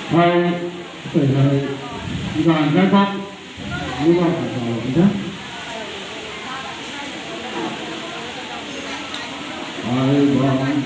hai phải là đoàn các con như vậy là đó hai đoàn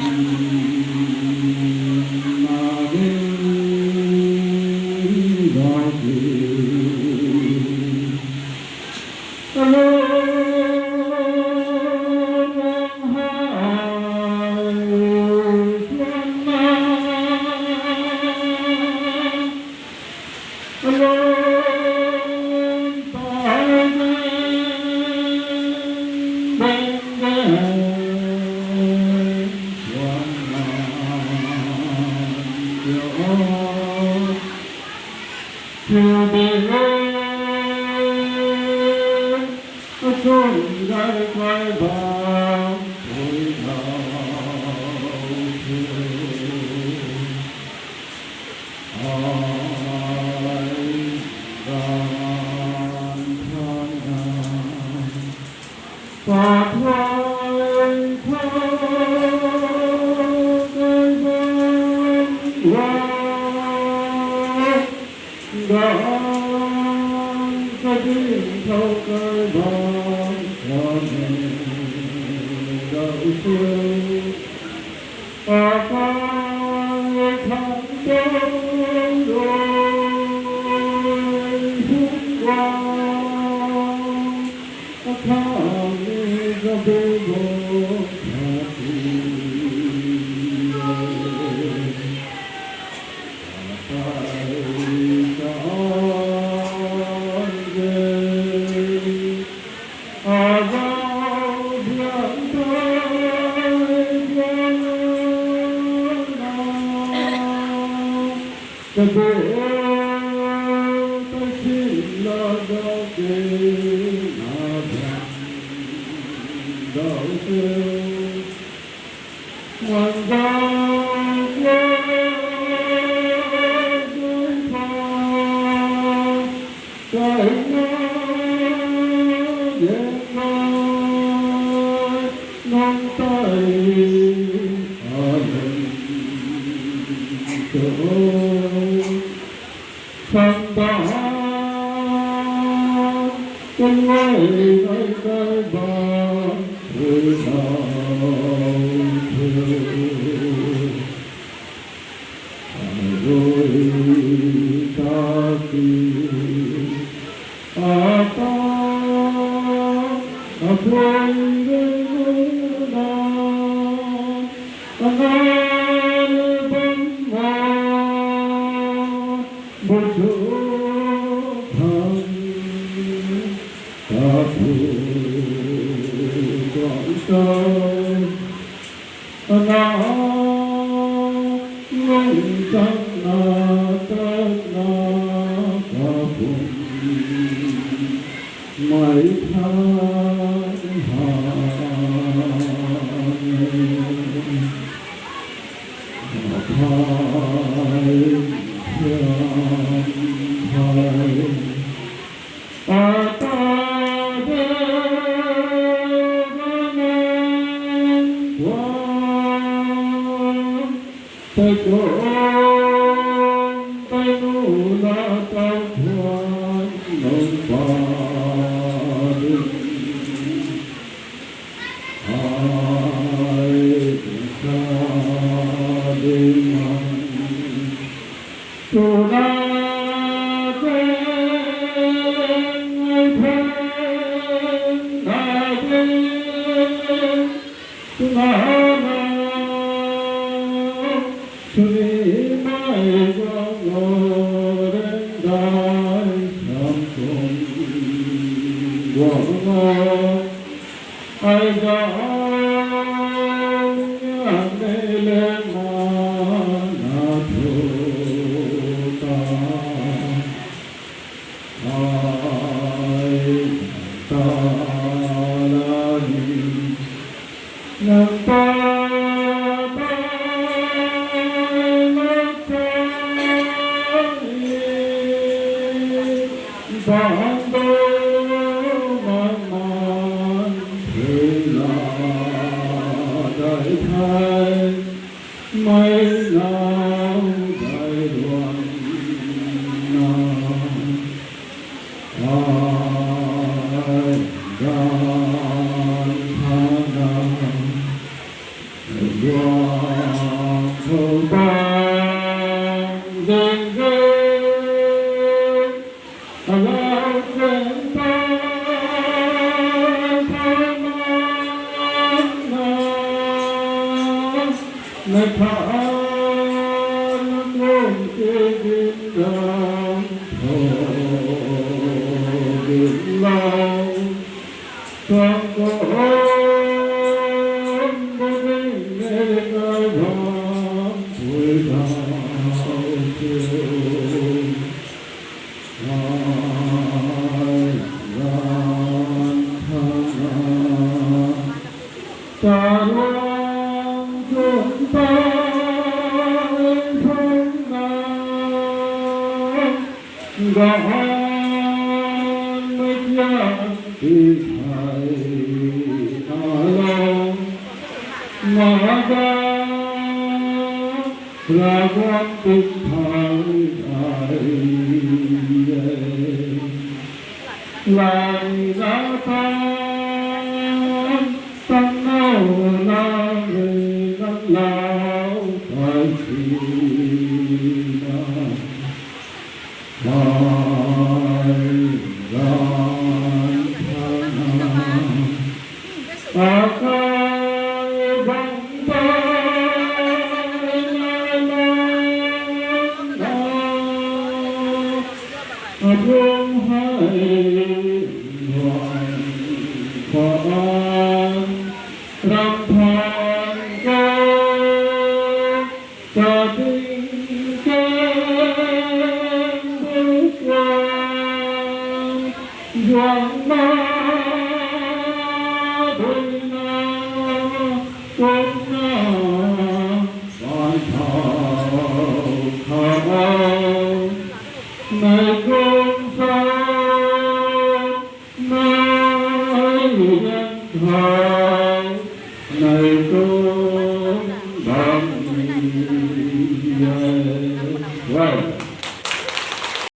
đừng rơi vào cơn ta tham nơi thả muôn cái biển đông biển lâu con có ta long chúng ta không nào gõ mới ra thì thầy lòng mà ra là quan tinh thầy lại ra ta tâm nào là người năm lao phải chi na bài gan thang akai bang ta Hương hai hoàng phật rằm thang ca ta tinh khen bước qua doan ma đôi na cốt na ban thảo khả này